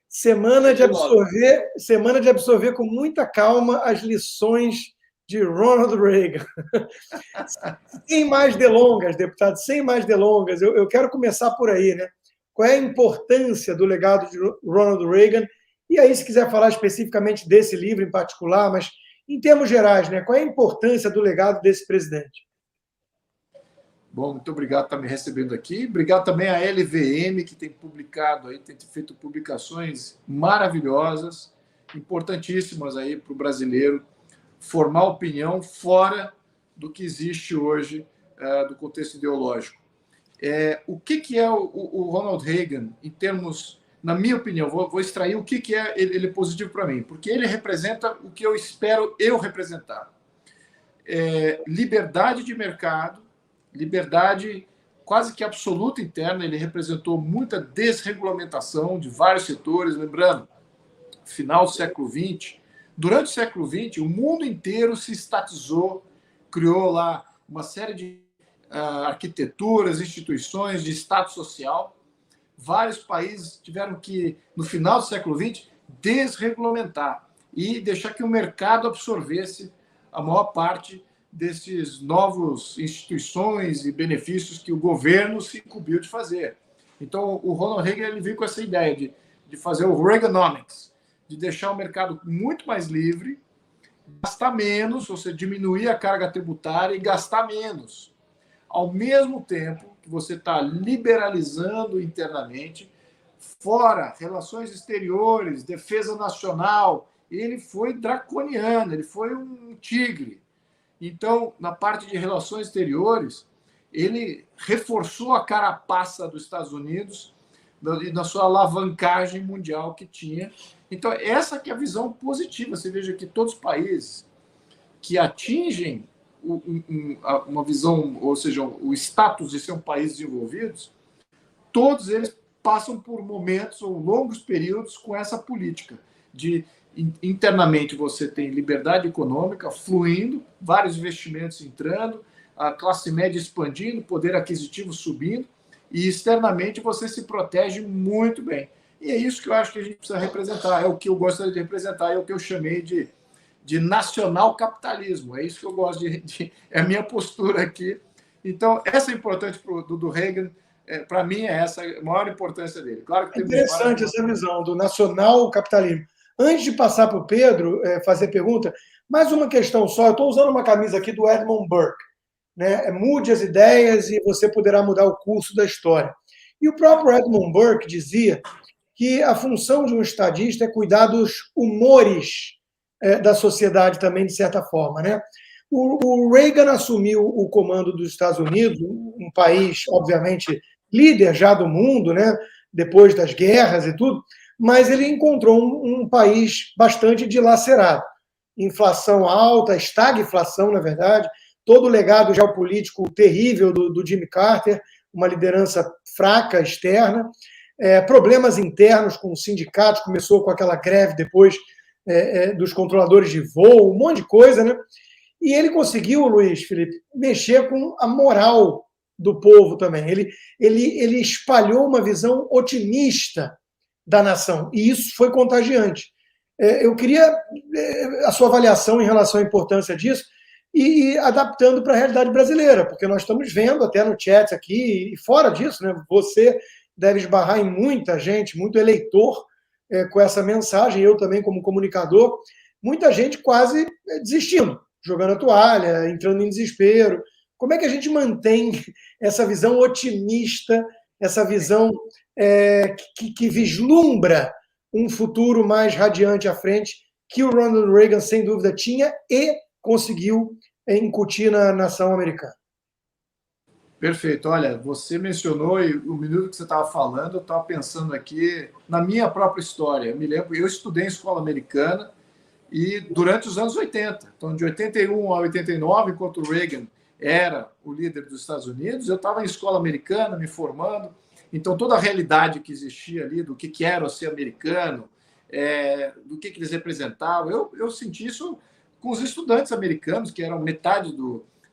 semana de absorver com muita calma as lições de Ronald Reagan. Sem mais delongas, deputado, sem mais delongas, eu quero começar por aí, né? Qual é a importância do legado de Ronald Reagan? E aí, se quiser falar especificamente desse livro em particular, mas em termos gerais, né? Qual é a importância do legado desse presidente? Bom, muito obrigado por estar me recebendo aqui. Obrigado também à LVM, que tem publicado aí, tem feito publicações maravilhosas, importantíssimas aí para o brasileiro formar opinião fora do que existe hoje do contexto ideológico. O que é o Ronald Reagan, em termos, na minha opinião, vou extrair o que é ele positivo para mim, porque ele representa o que eu espero representar. Liberdade de mercado, liberdade quase que absoluta interna, ele representou muita desregulamentação de vários setores, lembrando, final do século XX, durante o século XX, o mundo inteiro se estatizou, criou lá uma série de arquiteturas, instituições de Estado social. Vários países tiveram que, no final do século XX, desregulamentar e deixar que o mercado absorvesse a maior parte desses novos instituições e benefícios que o governo se incumbiu de fazer. Então, o Ronald Reagan ele veio com essa ideia de fazer o Reaganomics, de deixar o mercado muito mais livre, gastar menos, ou seja, diminuir a carga tributária e gastar menos. Ao mesmo tempo que você está liberalizando internamente, fora relações exteriores, defesa nacional, ele foi draconiano, ele foi um tigre. Então, na parte de relações exteriores, ele reforçou a carapaça dos Estados Unidos na sua alavancagem mundial que tinha. Então, essa que é a visão positiva. Você veja que todos os países que atingem uma visão, ou seja, o status de ser um país desenvolvido, todos eles passam por momentos ou longos períodos com essa política de internamente você tem liberdade econômica fluindo, vários investimentos entrando, a classe média expandindo, poder aquisitivo subindo, e externamente você se protege muito bem. E é isso que eu acho que a gente precisa representar, é o que eu gostaria de representar, é o que eu chamei de nacional capitalismo, é isso que eu gosto é a minha postura aqui. Então, essa é importante do Reagan, para mim é essa a maior importância dele. Claro que interessante essa visão do nacional capitalismo. Antes de passar para o Pedro fazer pergunta, mais uma questão só. Eu estou usando uma camisa aqui do Edmund Burke, né? Mude as ideias e você poderá mudar o curso da história. E o próprio Edmund Burke dizia que a função de um estadista é cuidar dos humores da sociedade também, de certa forma, né? O Reagan assumiu o comando dos Estados Unidos, um país, obviamente, líder já do mundo, né? Depois das guerras e tudo, mas ele encontrou um país bastante dilacerado. Inflação alta, estagflação, na verdade, todo o legado geopolítico terrível do Jimmy Carter, uma liderança fraca, externa, problemas internos com os sindicatos, começou com aquela greve depois dos controladores de voo, um monte de coisa, né? E ele conseguiu, Luiz Felipe, mexer com a moral do povo também. Ele espalhou uma visão otimista da nação, e isso foi contagiante. Eu queria a sua avaliação em relação à importância disso e adaptando para a realidade brasileira, porque nós estamos vendo até no chat aqui, e fora disso, né, você deve esbarrar em muita gente, muito eleitor com essa mensagem, eu também como comunicador, muita gente quase desistindo, jogando a toalha, entrando em desespero. Como é que a gente mantém essa visão otimista, essa visão que vislumbra um futuro mais radiante à frente, que o Ronald Reagan, sem dúvida, tinha e conseguiu incutir na nação americana? Perfeito. Olha, você mencionou, e o minuto que você estava falando, eu estava pensando aqui na minha própria história. Eu me lembro, eu estudei em escola americana e durante os anos 80. Então, de 81 a 89, enquanto o Reagan era o líder dos Estados Unidos, eu estava em escola americana, me formando. Então, toda a realidade que existia ali, do que era ser americano, do que eles representavam, eu senti isso com os estudantes americanos, que eram metade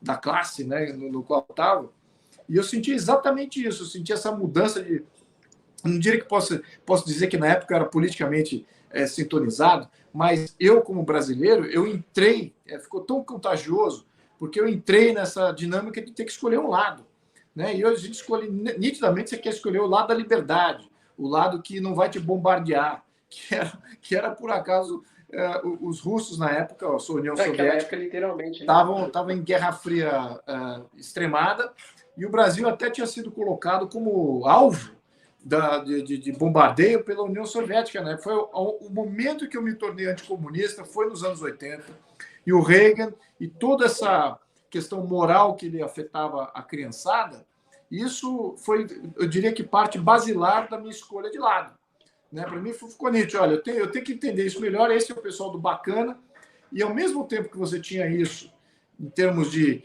da classe, né, no qual eu estava. E eu senti exatamente isso, eu senti essa mudança não diria que posso dizer que na época eu era politicamente sintonizado, mas eu, como brasileiro, eu entrei, ficou tão contagioso, porque eu entrei nessa dinâmica de ter que escolher um lado. Né? E hoje a gente escolhe, nitidamente, você quer escolher o lado da liberdade, o lado que não vai te bombardear, que era por acaso, os russos na época, a União Soviética, época, literalmente, estavam em Guerra Fria extremada, e o Brasil até tinha sido colocado como alvo de bombardeio pela União Soviética. Né? Foi o momento que eu me tornei anticomunista, foi nos anos 80, e o Reagan, e toda essa questão moral que ele afetava a criançada, isso foi, eu diria que parte basilar da minha escolha de lado. Né? Para mim ficou nítido, olha, eu tenho que entender isso melhor, esse é o pessoal do bacana, e ao mesmo tempo que você tinha isso, em termos de...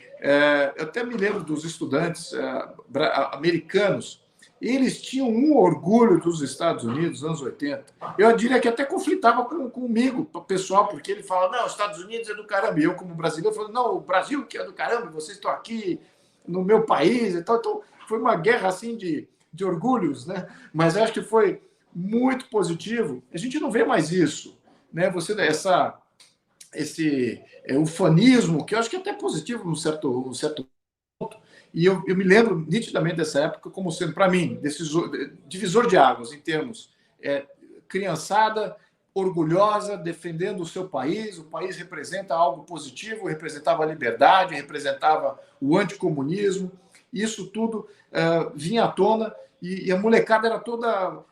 eu até me lembro dos estudantes americanos, eles tinham um orgulho dos Estados Unidos, nos anos 80. Eu diria que até conflitava comigo, pessoal, porque ele fala, não, os Estados Unidos é do caramba. E eu, como brasileiro, falo, não, o Brasil que é do caramba, vocês estão aqui no meu país e tal. Então, foi uma guerra assim de orgulhos, né? Mas acho que foi muito positivo. A gente não vê mais isso, né? Esse ufanismo, que eu acho que é até positivo num certo ponto. E eu me lembro nitidamente dessa época como sendo, para mim, divisor de águas, em termos criançada, orgulhosa, defendendo o seu país. O país representa algo positivo, representava a liberdade, representava o anticomunismo. Isso tudo vinha à tona, e a molecada era toda,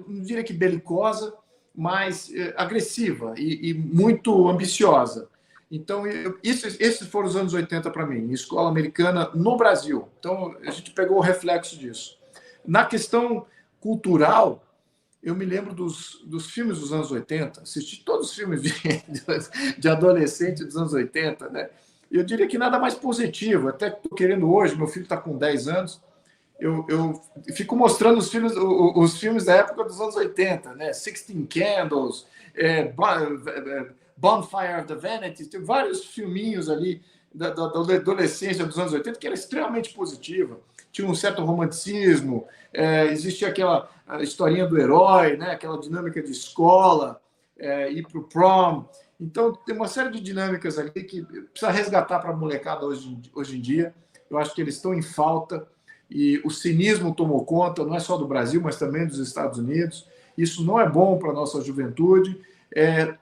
não diria que belicosa, mas agressiva e muito ambiciosa. Então, esses foram os anos 80 para mim, escola americana no Brasil. Então, a gente pegou o reflexo disso. Na questão cultural, eu me lembro dos filmes dos anos 80, assisti todos os filmes de adolescente dos anos 80, né? Eu diria que nada mais positivo. Até estou querendo hoje, meu filho está com 10 anos, eu fico mostrando os filmes da época dos anos 80, né? Sixteen Candles, Bonfire of the Vanities, tem vários filminhos ali da adolescência dos anos 80 que era extremamente positiva. Tinha um certo romanticismo, existia aquela historinha do herói, né? Aquela dinâmica de escola, ir para o prom. Então, tem uma série de dinâmicas ali que precisa resgatar para a molecada hoje em dia. Eu acho que eles estão em falta, e o cinismo tomou conta, não é só do Brasil, mas também dos Estados Unidos. Isso não é bom para a nossa juventude.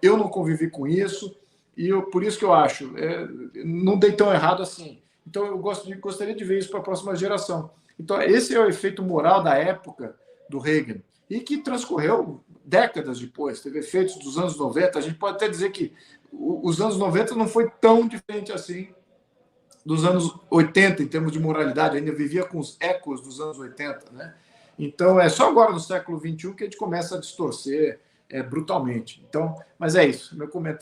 Eu não convivi com isso, e por isso que eu acho, não dei tão errado assim. Então, eu gostaria de ver isso para a próxima geração. Então, esse é o efeito moral da época do Reagan, e que transcorreu décadas depois, teve efeitos dos anos 90. A gente pode até dizer que os anos 90 não foi tão diferente assim dos anos 80, em termos de moralidade, ainda vivia com os ecos dos anos 80. Né? Então, é só agora, no século XXI, que a gente começa a distorcer brutalmente. Então, mas é isso, meu comentário.